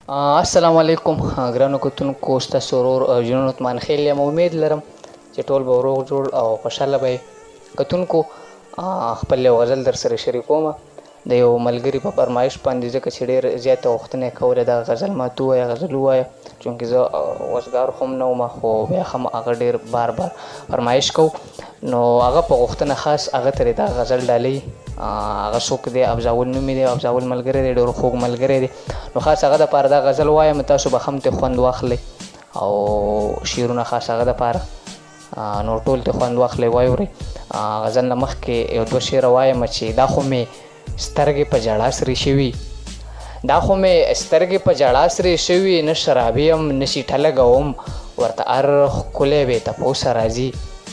السلام علیکم ګرانو کتونکو، ستاسو ورور جنون utman خل یم. امید لرم چې ټول به روغ جوړ او خوشحاله به کتونکو. خپل یو غزل در سره شریکوم د یو ملګري په فرمایش باندې، ځکه چې ډېر زیاته غوښتنه یې کوله دا غزل ماته ووایه، غزل ووایه. چونکې زه وزګار هم نه وم، خو بیا هم هغه ډېر بار بار فرمایش کو، نو هغه په غوښتنه خاص هغه ترې دا غزل ډالۍ. هغه څوک دی؟ افضاول نوم یې دی، افضاول ملګری دی، ډېر خوږ ملګری دی. نو خاص هغه دپاره دا غزل وایم، تاسو به هم ترې خوند واخلئ او شعرونه خاص هغه دپاره، نو ټول ترې خوند واخلئ واورئ. غزل نه مخکې یو دوه شعره وایم چې دا خو مې سترګې په ژړا سرې شوي، دا خو مې سترګې په ژړا سرې شوي، نه شرابي یم نه شیټه لګوم، ورته هر ښکلی بې تپوسه راځي،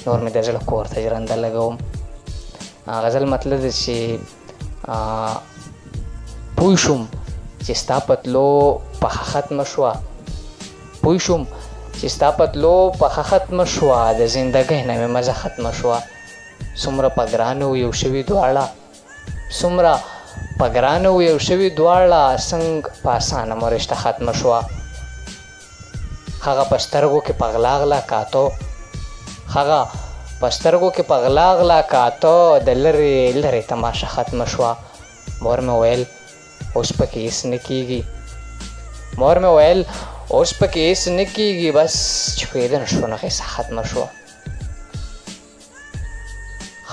نور مې د زړه کور ته ژرنده لګوم. غزل مطلب دی چې پوه شوم چې ستا پتلو پخه ختمه شوه، پوه شوم چې ستا پتلو پخه ختمه شوه، د زندګۍ نه مې مزه ختمه شوه. څومره په ګرانه یو شوي دواړه، څومره په ګرانه یو شوي دواړه، څنګه په اسانه مو رشته ختمه شوه. هغه په سترګو کې په غلا غلا کاته، هغه په سترګو کې په غلا غلا کاته، د لرې لرې تماشه ختمه شوه. مور مې ویل اوس پکې هېڅ نه کېږي، مور مې ویل اوس پکې هېڅ نه کېږي، بس چې پوهېده نه شوه نو قصه ختمه شوه.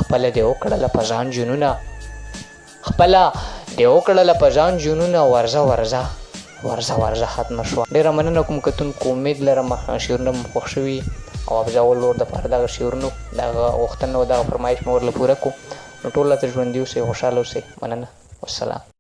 خپله دې وکړله په ځان جنونه، خپله دې وکړله په ځان جنونه، ورځه ورځه ورځه ورځه ختمه شوه. ډېره مننه کوم کتونکو، امید لرم شعرونه مو خوښ شوي او افضاول ورور دپاره دغه شعرونو دغه غوښتنه او دغه فرمایش مې ورله پوره کړو. نو ټول راته ژوندي اوسئ، خوشحاله اوسئ. مننه، والسلام.